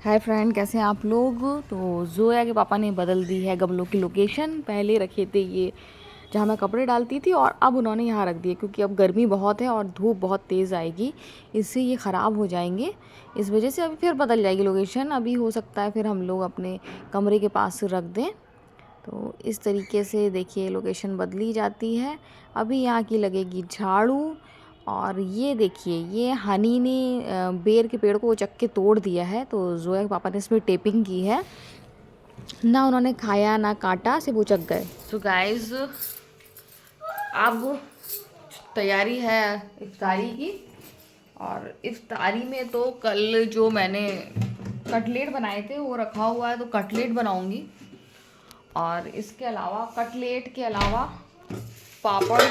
Hi friend, कैसे हैं आप लोग। तो जोया के पापा ने बदल दी है गमलों की लोकेशन। पहले रखे थे ये जहाँ मैं कपड़े डालती थी और अब उन्होंने यहाँ रख दिए क्योंकि अब गर्मी बहुत है और धूप बहुत तेज़ आएगी, इससे ये ख़राब हो जाएंगे। इस वजह से अभी फिर बदल जाएगी लोकेशन। अभी हो सकता है फिर हम लोग अपने कमरे के पास रख दें। तो इस तरीके से देखिए लोकेशन बदली जाती है। अभी यहाँ की लगेगी झाड़ू। और ये देखिए ये हनी ने बेर के पेड़ को उचक के तोड़ दिया है, तो जोया के पापा ने इसमें टेपिंग की है। ना उन्होंने खाया ना काटा, सिर्फ उचक गए। तो गाइस अब तैयारी है इफ्तारी की। और इफ्तारी में तो कल जो मैंने कटलेट बनाए थे वो रखा हुआ है, तो कटलेट बनाऊंगी। और इसके अलावा कटलेट के अलावा पापड़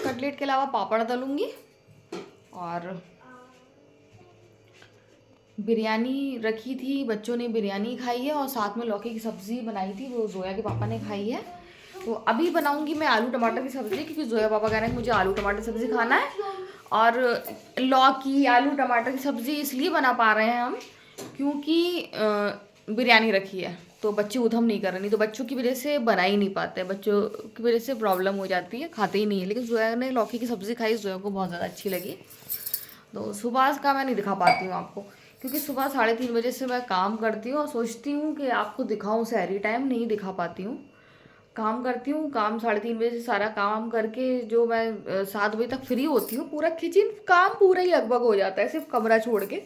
कटलेट के अलावा पापड़ तलूंगी। और बिरयानी रखी थी, बच्चों ने बिरयानी खाई है और साथ में लौकी की सब्ज़ी बनाई थी, वो जोया के पापा ने खाई है। तो अभी बनाऊंगी मैं आलू टमाटर की सब्ज़ी, क्योंकि जोया पापा कह रहे हैं मुझे आलू टमाटर सब्ज़ी खाना है। और लौकी आलू टमाटर की सब्ज़ी इसलिए बना पा रहे हैं हम क्योंकि बिरयानी रखी है, तो बच्चे उधम नहीं कर रहे, नहीं तो बच्चों की वजह से बना ही नहीं पाते, बच्चों की वजह से प्रॉब्लम हो जाती है, खाते ही नहीं है। लेकिन जोया ने लौकी की सब्ज़ी खाई, जोया को बहुत ज़्यादा अच्छी लगी। तो सुबह का मैं नहीं दिखा पाती हूँ आपको, क्योंकि सुबह 3:30 बजे से मैं काम करती हूँ और सोचती हूँ कि आपको दिखाऊँ सहरी टाइम, नहीं दिखा पाती हूँ। काम करती हूँ, काम 3:30 बजे से सारा काम करके जो मैं 7 बजे तक फ्री होती हूँ, पूरा किचन काम पूरा ही लगभग हो जाता है, सिर्फ कमरा छोड़ के।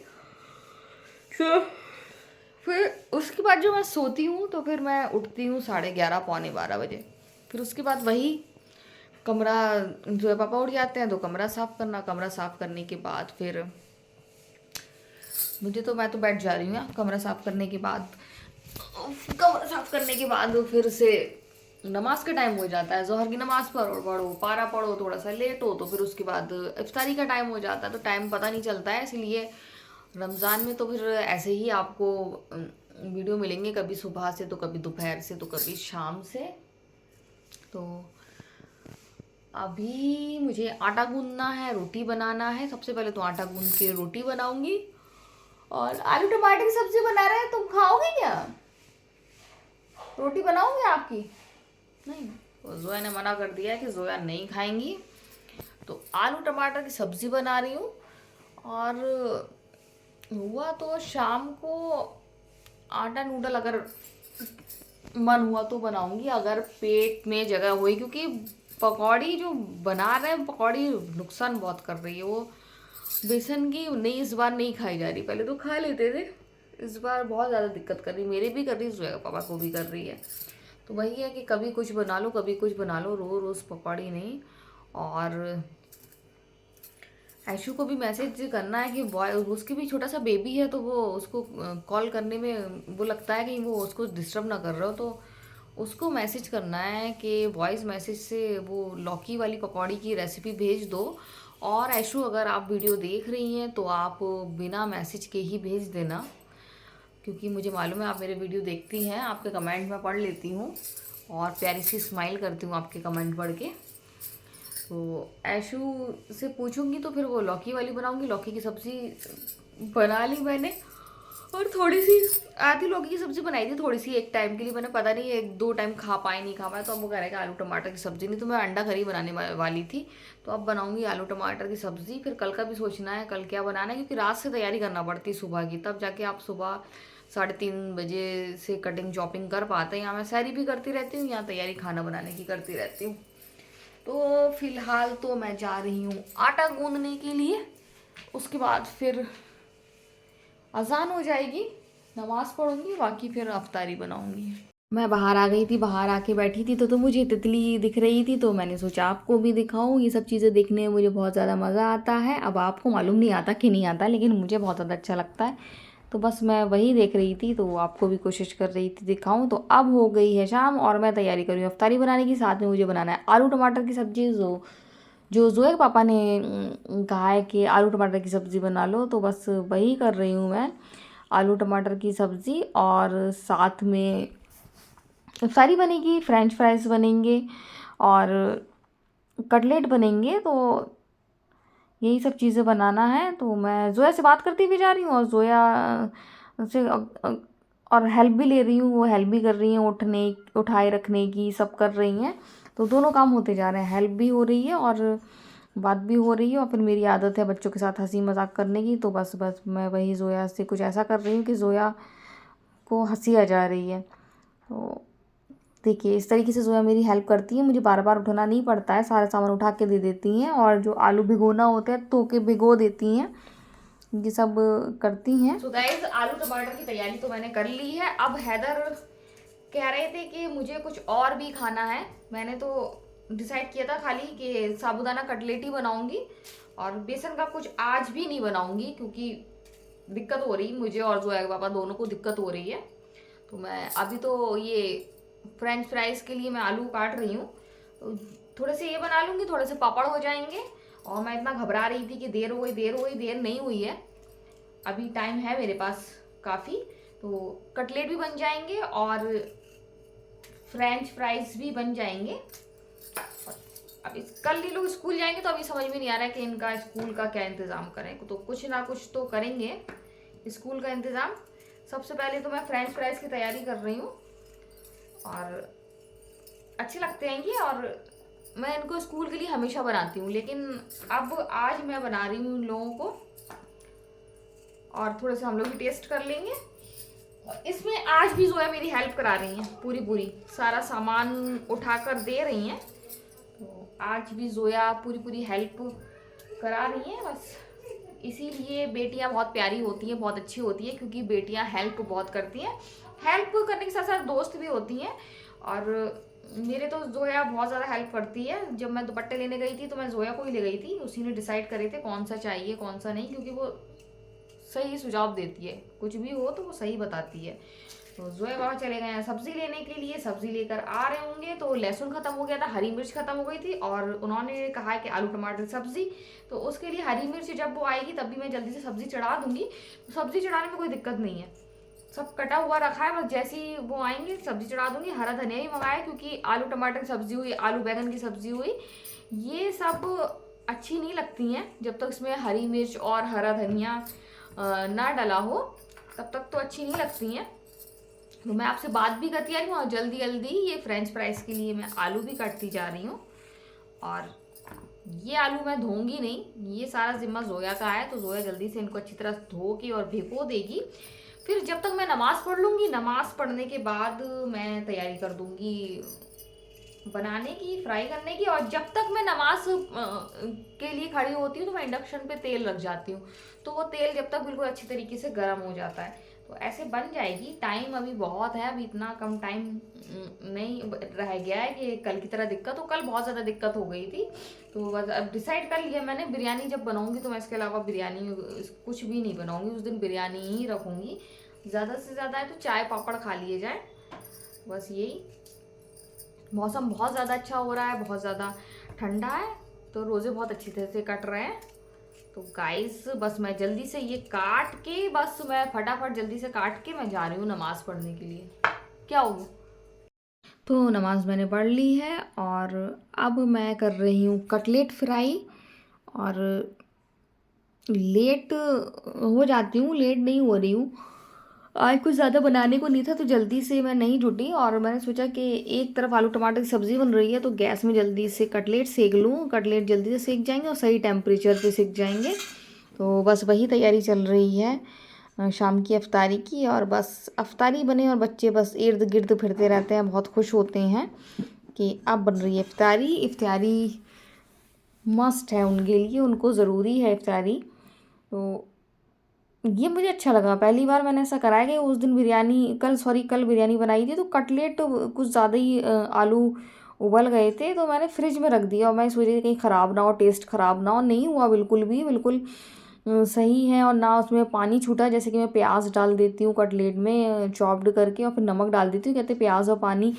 तो फिर उसके बाद जो मैं सोती हूँ तो फिर मैं उठती हूँ 11:30 पौने 12 बजे। फिर उसके बाद वही कमरा, जो है पापा उठ जाते हैं तो कमरा साफ़ करना, कमरा साफ़ करने के बाद फिर मैं तो बैठ जा रही हूँ कमरा साफ़ करने के बाद। कमरा साफ़ करने के बाद फिर से नमाज का टाइम हो जाता है, जोहर की नमाज पढ़ो, पारा पढ़ो, थोड़ा सा लेट हो, तो फिर उसके बाद इफ्तारी का टाइम हो जाता है, तो टाइम पता नहीं चलता है। इसलिए रमज़ान में तो फिर ऐसे ही आपको वीडियो मिलेंगे, कभी सुबह से तो कभी दोपहर से तो कभी शाम से। तो अभी मुझे आटा गूंदना है, रोटी बनाना है। सबसे पहले तो आटा गूंद के रोटी बनाऊंगी। और आलू टमाटर की सब्जी बना रहे हैं, तुम खाओगे क्या? रोटी बनाऊंगी आपकी? नहीं, तो जोया ने मना कर दिया है कि जोया नहीं खाएंगी, तो आलू टमाटर की सब्जी बना रही हूँ। और हुआ तो शाम को आटा नूडल अगर मन हुआ तो बनाऊंगी, अगर पेट में जगह हुई, क्योंकि पकौड़ी जो बना रहे हैं, पकौड़ी नुकसान बहुत कर रही है। वो बेसन की नहीं, इस बार नहीं खाई जा रही, पहले तो खा लेते थे, इस बार बहुत ज़्यादा दिक्कत कर रही, मेरे भी कर रही है, पापा को भी कर रही है। तो वही है कि कभी कुछ बना लो कभी कुछ बना लो, रोज़ रोज़ पकौड़ी नहीं। और ऐशु को भी मैसेज करना है कि बॉय, उसकी भी छोटा सा बेबी है, तो वो उसको कॉल करने में वो लगता है कि वो उसको डिस्टर्ब ना कर रहे हो, तो उसको मैसेज करना है कि वॉइस मैसेज से वो लौकी वाली पकौड़ी की रेसिपी भेज दो। और ऐशु, अगर आप वीडियो देख रही हैं तो आप बिना मैसेज के ही भेज देना, क्योंकि मुझे मालूम है आप मेरे वीडियो देखती हैं, आपके कमेंट मैं पढ़ लेती हूँ और प्यारी सी स्माइल करती हूँ आपके कमेंट पढ़ के। तो ऐशु से पूछूंगी तो फिर वो लौकी वाली बनाऊंगी। लौकी की सब्ज़ी बना ली मैंने, और थोड़ी सी आधी लौकी की सब्ज़ी बनाई थी, थोड़ी सी एक टाइम के लिए, मैंने पता नहीं 1-2 टाइम खा पाए नहीं खा पाए, तो अब वो कह रहे हैं कि आलू टमाटर की सब्ज़ी, नहीं तो मैं अंडा करी बनाने वाली थी, तो अब बनाऊंगी आलू टमाटर की सब्ज़ी। फिर कल का भी सोचना है कल क्या बनाना है, क्योंकि रात से तैयारी करना पड़ती है सुबह की, तब जाके आप सुबह 3:30 बजे से कटिंग चॉपिंग कर पाते हैं। यहाँ मैं सैरी भी करती रहती हूँ, यहाँ तैयारी खाना बनाने की करती रहती हूँ। तो फिलहाल तो मैं जा रही हूँ आटा गूंदने के लिए, उसके बाद फिर अजान हो जाएगी, नमाज पढ़ूंगी, बाकी फिर अफ्तारी बनाऊंगी। मैं बाहर आ गई थी, बाहर आके बैठी थी तो मुझे तितली दिख रही थी, तो मैंने सोचा आपको भी दिखाऊं। ये सब चीज़ें देखने में मुझे बहुत ज़्यादा मज़ा आता है। अब आपको मालूम नहीं आता कि नहीं आता, लेकिन मुझे बहुत ज़्यादा अच्छा लगता है, तो बस मैं वही देख रही थी, तो आपको भी कोशिश कर रही थी दिखाऊं। तो अब हो गई है शाम और मैं तैयारी कर रही हूँ अफ्तारी बनाने की। साथ में मुझे बनाना है आलू टमाटर की सब्ज़ी, जो जो जोए के पापा ने कहा है कि आलू टमाटर की सब्ज़ी बना लो, तो बस वही कर रही हूँ मैं, आलू टमाटर की सब्ज़ी। और साथ में सारी बनेगी, फ्रेंच फ्राइज बनेंगे और कटलेट बनेंगे। तो यही सब चीज़ें बनाना है। तो मैं ज़ोया से बात करती भी जा रही हूँ और ज़ोया से और हेल्प भी ले रही हूँ, वो हेल्प भी कर रही हैं, उठाए रखने की सब कर रही हैं। तो दोनों काम होते जा रहे हैं, हेल्प भी हो रही है और बात भी हो रही है। और फिर मेरी आदत है बच्चों के साथ हंसी मजाक करने की, तो बस मैं वही ज़ोया से कुछ ऐसा कर रही हूँ कि ज़ोया को हंसी आ जा रही है। तो देखिए इस तरीके से ज़ोया मेरी हेल्प करती है, मुझे बार बार उठाना नहीं पड़ता है, सारा सामान उठा के दे देती हैं। और जो आलू भिगोना होता है धो के भिगो देती हैं, ये सब करती हैं। सो गाइस आलू टमाटर की तैयारी तो मैंने कर ली है। अब हैदर कह रहे थे कि मुझे कुछ और भी खाना है। मैंने तो डिसाइड किया था खाली कि साबूदाना कटलेट ही बनाऊंगी और बेसन का कुछ आज भी नहीं बनाऊंगी, क्योंकि दिक्कत हो रही मुझे और ज़ोया के पापा दोनों को दिक्कत हो रही है। तो मैं अभी तो ये फ्रेंच फ्राइज के लिए मैं आलू काट रही हूँ, तो थोड़े से ये बना लूँगी, थोड़े से पापड़ हो जाएंगे। और मैं इतना घबरा रही थी कि देर हो गई, देर नहीं हुई है, अभी टाइम है मेरे पास काफ़ी। तो कटलेट भी बन जाएंगे और फ्रेंच फ्राइज भी बन जाएंगे। अभी कल ये लोग स्कूल जाएंगे तो अभी समझ में नहीं आ रहा है कि इनका स्कूल का क्या इंतज़ाम करें, तो कुछ ना कुछ तो करेंगे स्कूल का इंतज़ाम। सबसे पहले तो मैं फ्रेंच फ्राइज की तैयारी कर रही हूँ और अच्छे लगते हैं ये, और मैं इनको स्कूल के लिए हमेशा बनाती हूँ, लेकिन अब आज मैं बना रही हूँ इन लोगों को और थोड़े से हम लोग भी टेस्ट कर लेंगे। और इसमें आज भी ज़ोया मेरी हेल्प करा रही हैं, पूरी सारा सामान उठा कर दे रही हैं। तो आज भी ज़ोया पूरी हेल्प करा रही हैं। बस इसीलिए बेटियां बहुत प्यारी होती हैं, बहुत अच्छी होती हैं, क्योंकि बेटियां हेल्प बहुत करती हैं। हेल्प करने के साथ साथ दोस्त भी होती हैं। और मेरे तो ज़ोया बहुत ज़्यादा हेल्प करती है। जब मैं दुपट्टे लेने गई थी तो मैं ज़ोया को ही ले गई थी, उसी ने डिसाइड करे थे कौन सा चाहिए कौन सा नहीं, क्योंकि वो सही सुझाव देती है, कुछ भी हो तो वो सही बताती है। तो ज़ोया बाबा चले गए हैं सब्जी लेने के लिए, सब्जी लेकर आ रहे होंगे। तो लहसुन खत्म हो गया था, हरी मिर्च खत्म हो गई थी, और उन्होंने कहा कि आलू टमाटर सब्जी, तो उसके लिए हरी मिर्च जब वो आएगी तभी मैं जल्दी से सब्जी चढ़ा दूंगी। तो सब्जी चढ़ाने में कोई दिक्कत नहीं है, सब कटा हुआ रखा है, बस जैसे ही वो आएंगे सब्जी चढ़ा दूंगी। हरा धनिया भी मंगाया, क्योंकि आलू टमाटर की सब्जी हुई, आलू बैगन की सब्जी हुई, ये सब अच्छी नहीं लगती हैं जब तक इसमें हरी मिर्च और हरा धनिया ना डला हो, तब तक तो अच्छी नहीं लगती हैं। तो मैं आपसे बात भी करती आ रही हूँ और जल्दी जल्दी ये फ्रेंच फ्राइज के लिए मैं आलू भी काटती जा रही हूँ। और ये आलू मैं धोऊंगी नहीं, ये सारा जिम्मा ज़ोया का है, तो ज़ोया जल्दी से इनको अच्छी तरह धो के और भिगो देगी। फिर जब तक मैं नमाज़ पढ़ लूँगी, नमाज़ पढ़ने के बाद मैं तैयारी कर दूँगी बनाने की, फ्राई करने की। और जब तक मैं नमाज के लिए खड़ी होती हूँ तो मैं इंडक्शन पे तेल रख जाती हूँ, तो वो तेल जब तक बिल्कुल अच्छी तरीके से गर्म हो जाता है तो ऐसे बन जाएगी। टाइम अभी बहुत है, अभी इतना कम टाइम नहीं रह गया है कि कल की तरह दिक्कत हो। कल बहुत ज़्यादा दिक्कत हो गई थी, तो बस अब डिसाइड कर लिया मैंने, बिरयानी जब बनाऊँगी तो मैं इसके अलावा बिरयानी कुछ भी नहीं बनाऊँगी, उस दिन बिरयानी ही रखूँगी। ज़्यादा से ज़्यादा है तो चाय पापड़ खा लिए जाए, बस यही। मौसम बहुत ज़्यादा अच्छा हो रहा है, बहुत ज़्यादा ठंडा है, तो रोज़े बहुत अच्छी तरह से कट रहे हैं। तो गाइस बस मैं जल्दी से ये काट के, बस मैं फटाफट जल्दी से काट के मैं जा रही हूँ नमाज़ पढ़ने के लिए। क्या हो, तो नमाज़ मैंने पढ़ ली है और अब मैं कर रही हूँ कटलेट फ्राई। और लेट हो जाती हूँ, लेट नहीं हो रही हूँ, आज कुछ ज़्यादा बनाने को नहीं था तो जल्दी से मैं नहीं जुटी। और मैंने सोचा कि एक तरफ आलू टमाटर की सब्ज़ी बन रही है तो गैस में जल्दी से कटलेट सेक लूँ, कटलेट जल्दी से सेक जाएंगे और सही टेम्परेचर पे सेक जाएंगे। तो बस वही तैयारी चल रही है शाम की अफ्तारी की। और बस अफ्तारी बने और बच्चे बस इर्द गिर्द फिरते रहते हैं, बहुत खुश होते हैं कि अब बन रही है इफ्तारी। इफ्तारी मस्ट है उनके लिए, उनको ज़रूरी है इफ्तारी। तो ये मुझे अच्छा लगा, पहली बार मैंने ऐसा करा है कि उस दिन बिरयानी, कल बिरयानी बनाई थी तो कटलेट कुछ ज़्यादा ही आलू उबल गए थे, तो मैंने फ्रिज में रख दिया और मैं सोच रही थी कहीं ख़राब ना हो, टेस्ट ख़राब ना हो। नहीं हुआ बिल्कुल भी, बिल्कुल सही है। और ना उसमें पानी छूटा, जैसे कि मैं प्याज डाल देती हूँ कटलेट में चॉप्ड करके और फिर नमक डाल देती हूँ, कहते प्याज और पानी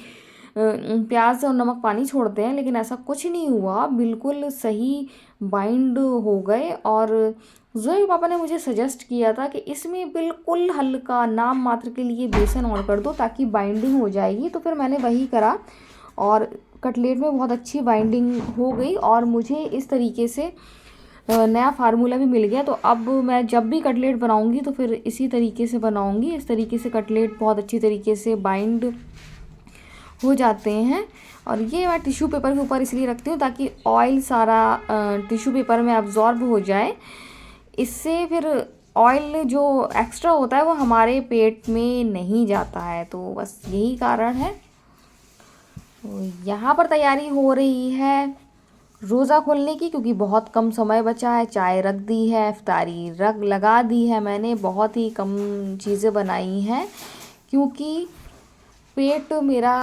प्याज और नमक पानी छोड़ते हैं, लेकिन ऐसा कुछ नहीं हुआ, बिल्कुल सही बाइंड हो गए। और ज़ोया पापा ने मुझे सजेस्ट किया था कि इसमें बिल्कुल हल्का नाम मात्र के लिए बेसन और कर दो ताकि बाइंडिंग हो जाएगी, तो फिर मैंने वही करा और कटलेट में बहुत अच्छी बाइंडिंग हो गई। और मुझे इस तरीके से नया फार्मूला भी मिल गया। तो अब मैं जब भी कटलेट बनाऊंगी तो फिर इसी तरीके से बनाऊंगी। इस तरीके से कटलेट बहुत अच्छी तरीके से बाइंड हो जाते हैं। और ये मैं टिश्यू पेपर के ऊपर इसलिए रखती हूँ ताकि ऑयल सारा टिश्यू पेपर में अब्जॉर्ब हो जाए। इससे फिर ऑयल जो एक्स्ट्रा होता है वो हमारे पेट में नहीं जाता है। तो बस यही कारण है। तो यहाँ पर तैयारी हो रही है रोज़ा खोलने की, क्योंकि बहुत कम समय बचा है। चाय रख दी है, इफ्तारी रख लगा दी है मैंने। बहुत ही कम चीज़ें बनाई हैं क्योंकि पेट मेरा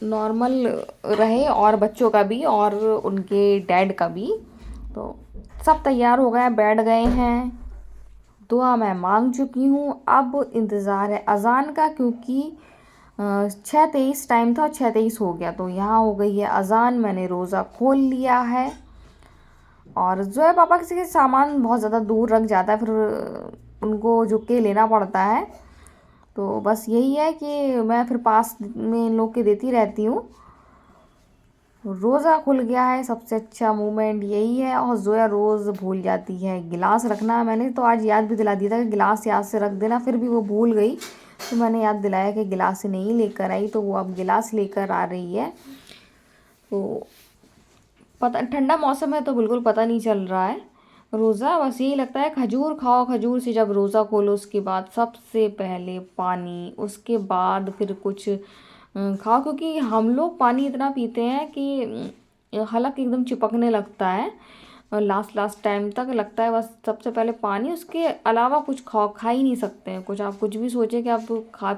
नॉर्मल रहे और बच्चों का भी और उनके डैड का भी। तो सब तैयार हो गए, बैठ गए हैं। दुआ मैं मांग चुकी हूँ। अब इंतज़ार है अज़ान का, क्योंकि 6:23 टाइम था और 6:23 हो गया। तो यहाँ हो गई है अज़ान। मैंने रोज़ा खोल लिया है। और जो है पापा किसी के सामान बहुत ज़्यादा दूर रख जाता है, फिर उनको झुक के लेना पड़ता है। तो बस यही है कि मैं फिर पास में इन लोग के देती रहती हूँ। रोज़ा खुल गया है, सबसे अच्छा मोमेंट यही है। और जोया रोज़ भूल जाती है गिलास रखना। मैंने तो आज याद भी दिला दिया था कि गिलास याद से रख देना, फिर भी वो भूल गई। तो मैंने याद दिलाया कि गिलास से नहीं लेकर आई, तो वो अब गिलास लेकर आ रही है। तो पता ठंडा मौसम है तो बिल्कुल पता नहीं चल रहा है रोज़ा। बस यही लगता है खजूर खाओ, खजूर से जब रोज़ा खोलो उसके बाद सबसे पहले पानी, उसके बाद फिर कुछ खाओ। क्योंकि हम लोग पानी इतना पीते हैं कि हलक एकदम चिपकने लगता है और लास्ट टाइम तक लगता है बस सबसे पहले पानी, उसके अलावा कुछ खा ही नहीं सकते हैं। कुछ आप कुछ भी सोचें कि आप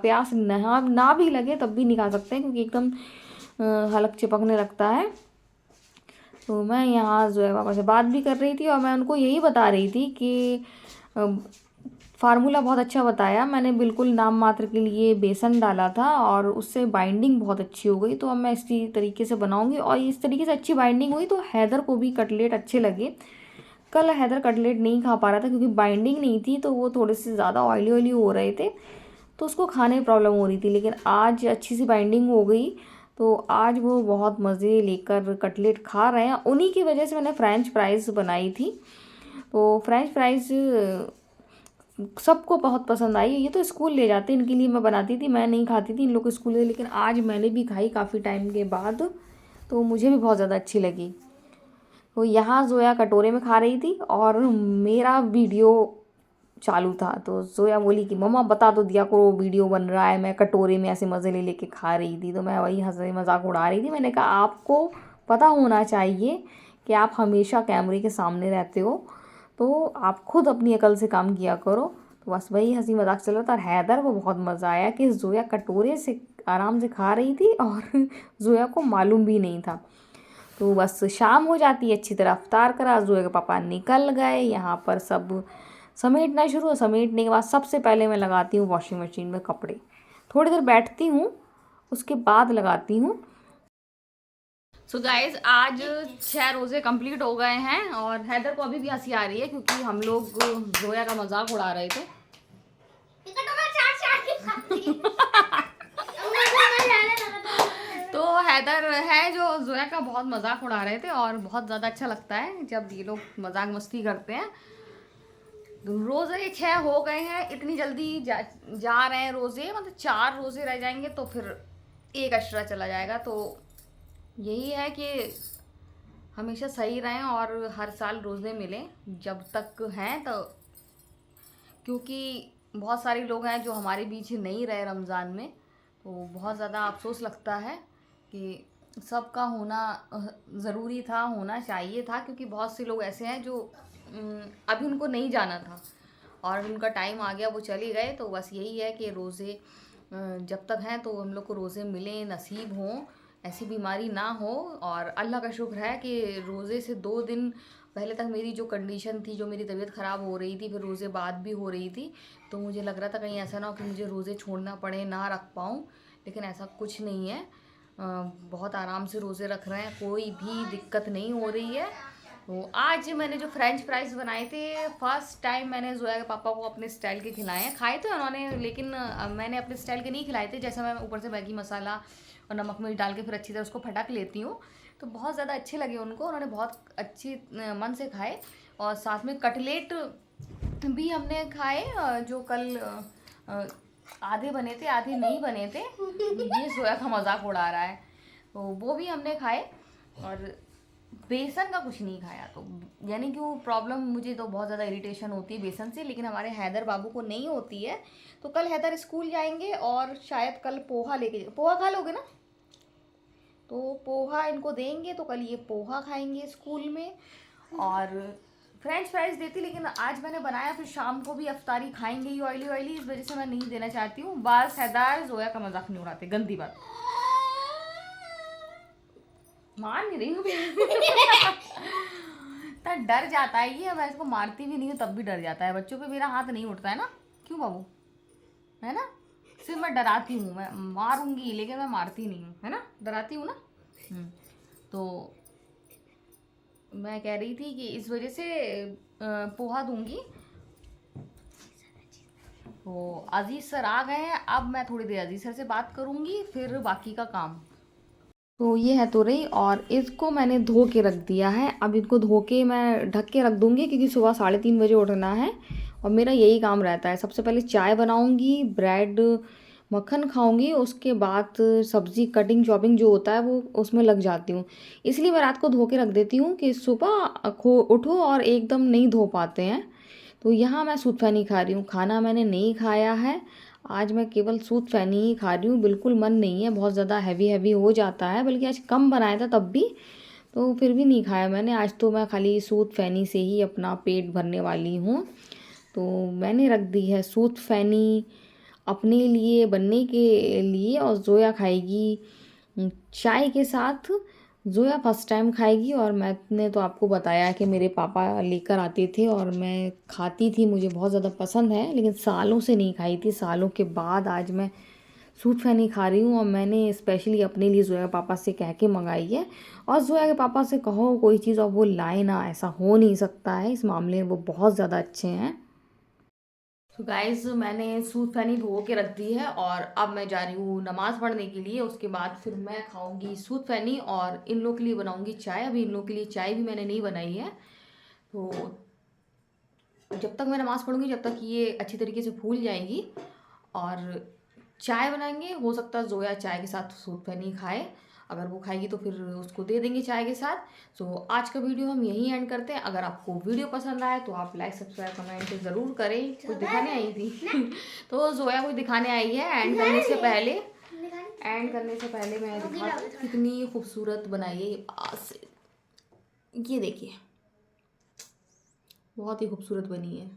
प्यास ना भी लगे तब भी नहीं खा सकते हैं, क्योंकि एकदम हलक चिपकने लगता है। तो मैं यहाँ जो है पापा से बात भी कर रही थी और मैं उनको यही बता रही थी कि फार्मूला बहुत अच्छा बताया मैंने। बिल्कुल नाम मात्र के लिए बेसन डाला था और उससे बाइंडिंग बहुत अच्छी हो गई। तो अब मैं इसी तरीके से बनाऊंगी और इस तरीके से अच्छी बाइंडिंग हुई तो हैदर को भी कटलेट अच्छे लगे। कल हैदर कटलेट नहीं खा पा रहा था क्योंकि बाइंडिंग नहीं थी, तो वो थोड़े से ज़्यादा ऑयली हो रहे थे, तो उसको खाने में प्रॉब्लम हो रही थी। लेकिन आज अच्छी सी बाइंडिंग हो गई, तो आज वो बहुत मज़े लेकर कटलेट खा रहे हैं। उन्हीं की वजह से मैंने फ्रेंच फ्राइज़ बनाई थी। तो फ्रेंच फ्राइज़ सबको बहुत पसंद आई। ये तो स्कूल ले जाते, इनके लिए मैं बनाती थी, मैं नहीं खाती थी, इन लोग स्कूल ले। लेकिन आज मैंने भी खाई काफ़ी टाइम के बाद, तो मुझे भी बहुत ज़्यादा अच्छी लगी। तो यहाँ जोया कटोरे में खा रही थी और मेरा वीडियो चालू था। तो जोया बोली कि मम्मा बता तो दिया करो वीडियो बन रहा है, मैं कटोरे में ऐसे मज़े ले लेके खा रही थी। तो मैं वही हंसी मजाक उड़ा रही थी। मैंने कहा आपको पता होना चाहिए कि आप हमेशा कैमरे के सामने रहते हो, तो आप खुद अपनी अकल से काम किया करो। तो बस वही हंसी मजाक चल रहा था। और हैदर को बहुत मज़ा आया कि जोया कटोरे से आराम से खा रही थी और जोया को मालूम भी नहीं था। तो बस शाम हो जाती है, अच्छी तरह अफ्तार करा, जोया के पापा निकल गए। यहाँ पर सब समेटना शुरू। समेटने के बाद सबसे पहले मैं लगाती हूँ वॉशिंग मशीन में कपड़े। थोड़ी देर बैठती हूँ, उसके बाद लगाती हूँ। सो गाइज आज 6 रोज़े कंप्लीट हो गए हैं और हैदर को अभी भी हंसी आ रही है क्योंकि हम लोग जोया का मजाक उड़ा रहे थे। तो हैदर है जो जोया का बहुत मजाक उड़ा रहे थे और बहुत ज़्यादा अच्छा लगता है जब ये लोग मजाक मस्ती करते हैं। रोज़े 6 हो गए हैं, इतनी जल्दी जा रहे हैं रोज़े, मतलब 4 रोज़े रह जाएंगे तो फिर एक अशरा चला जाएगा। तो यही है कि हमेशा सही रहें और हर साल रोज़े मिलें जब तक हैं। तो क्योंकि बहुत सारे लोग हैं जो हमारे बीच नहीं रहे रमज़ान में, तो बहुत ज़्यादा अफसोस लगता है कि सबका होना ज़रूरी था, होना चाहिए था। क्योंकि बहुत से लोग ऐसे हैं जो अभी उनको नहीं जाना था और उनका टाइम आ गया, वो चले गए। तो बस यही है कि रोज़े जब तक हैं तो हम लोग को रोज़े मिलें, नसीब हों, ऐसी बीमारी ना हो। और अल्लाह का शुक्र है कि रोज़े से 2 दिन पहले तक मेरी जो कंडीशन थी, जो मेरी तबीयत ख़राब हो रही थी, फिर रोज़े बाद भी हो रही थी, तो मुझे लग रहा था कहीं ऐसा ना हो कि मुझे रोज़े छोड़ना पड़े, ना रख पाऊँ। लेकिन ऐसा कुछ नहीं है, बहुत आराम से रोज़े रख रहे हैं, कोई भी दिक्कत नहीं हो रही है। तो आज मैंने जो फ्रेंच फ्राइज़ बनाए थे, फर्स्ट टाइम मैंने जोया के पापा को अपने स्टाइल के खिलाए हैं। खाए तो उन्होंने, लेकिन मैंने अपने स्टाइल के नहीं खिलाए थे। जैसे मैं ऊपर से मैगी मसाला और नमक मिर्च डाल के फिर अच्छी तरह उसको फटक लेती हूँ, तो बहुत ज़्यादा अच्छे लगे उनको, उन्होंने बहुत अच्छी मन से खाए। और साथ में कटलेट भी हमने खाए, जो कल आधे बने थे आधे नहीं बने थे। ये सोया का मजाक उड़ा रहा है। तो वो भी हमने खाए। और बेसन का कुछ नहीं खाया, तो यानी कि वो प्रॉब्लम मुझे तो बहुत ज़्यादा इरिटेशन होती है बेसन से, लेकिन हमारे हैदर बाबू को नहीं होती है। तो कल हैदर स्कूल जाएंगे और शायद कल पोहा लेके, पोहा खा लोगे ना, तो पोहा इनको देंगे, तो कल ये पोहा खाएंगे स्कूल में। और फ्रेंच फ्राइज देती, लेकिन आज मैंने बनाया, फिर शाम को भी अफ्तारी खाएंगे ही ऑयली ऑयली, इस वजह से मैं नहीं देना चाहती हूँ। बस हैदर जोया का मजाक नहीं उड़ाते, गंदी बात। मान नहीं रही हूँ तो डर जाता है ये, मैं इसको मारती भी नहीं हूँ तब भी डर जाता है। बच्चों पे मेरा हाथ नहीं उठता है ना, क्यों बाबू, है ना। सिर्फ मैं डराती हूँ, मैं मारूंगी लेकिन मैं मारती नहीं हूँ, है ना, डराती हूँ ना। तो मैं कह रही थी कि इस वजह से पोहा दूंगी। तो अजीज सर आ गए हैं, अब मैं थोड़ी देर अजीज सर से बात करूंगी, फिर बाकी का काम। तो ये है तुरई, और इसको मैंने धो के रख दिया है। अब इनको धो के मैं ढक के रख दूंगी, क्योंकि सुबह 3:30 बजे उठना है और मेरा यही काम रहता है। सबसे पहले चाय बनाऊंगी, ब्रेड मक्खन खाऊंगी, उसके बाद सब्ज़ी कटिंग चॉपिंग जो होता है वो उसमें लग जाती हूँ। इसलिए मैं रात को धो के रख देती हूँ कि सुबह खो उठो और एकदम नहीं धो पाते हैं। तो यहाँ मैं सूत फैनी खा रही हूँ, खाना मैंने नहीं खाया है। आज मैं केवल सूत फैनी ही खा रही हूँ, बिल्कुल मन नहीं है, बहुत ज़्यादा हैवी हैवी हो जाता है, बल्कि आज कम बनाया था तब भी, तो फिर भी नहीं खाया मैंने। आज तो मैं खाली सूत फैनी से ही अपना पेट भरने वाली हूँ। तो मैंने रख दी है सूत फैनी अपने लिए बनने के लिए, और जोया खाएगी चाय के साथ। जोया फर्स्ट टाइम खाएगी, और मैंने तो आपको बताया कि मेरे पापा लेकर आते थे और मैं खाती थी, मुझे बहुत ज़्यादा पसंद है, लेकिन सालों से नहीं खाई थी। सालों के बाद आज मैं सूत फैनी खा रही हूँ, और मैंने स्पेशली अपने लिए जोया के पापा से कह के मंगाई है। और जोया के पापा से कहो कोई चीज़ और वो लाए ना, ऐसा हो नहीं सकता है, इस मामले में वो बहुत ज़्यादा अच्छे हैं। तो गाइज मैंने सूट फैनी धो के रख दी है, और अब मैं जा रही हूँ नमाज़ पढ़ने के लिए। उसके बाद फिर मैं खाऊंगी सूट फैनी और इन लोग के लिए बनाऊंगी चाय। अभी इन लोग के लिए चाय भी मैंने नहीं बनाई है। तो जब तक मैं नमाज़ पढ़ूंगी, जब तक ये अच्छी तरीके से फूल जाएंगी, और चाय बनाएंगे। हो सकता है जोया चाय के साथ सूट फैनी खाए, अगर वो खाएगी तो फिर उसको दे देंगे चाय के साथ। सो आज का वीडियो हम यहीं एंड करते हैं। अगर आपको वीडियो पसंद आए तो आप लाइक सब्सक्राइब कमेंट ज़रूर करें। कुछ दिखाने आई थी तो जोया कुछ दिखाने आई है। एंड करने से पहले मैं दिखा कितनी खूबसूरत बनाई है ये पास से। ये देखिए, बहुत ही खूबसूरत बनी है।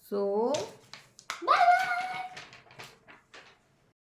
सो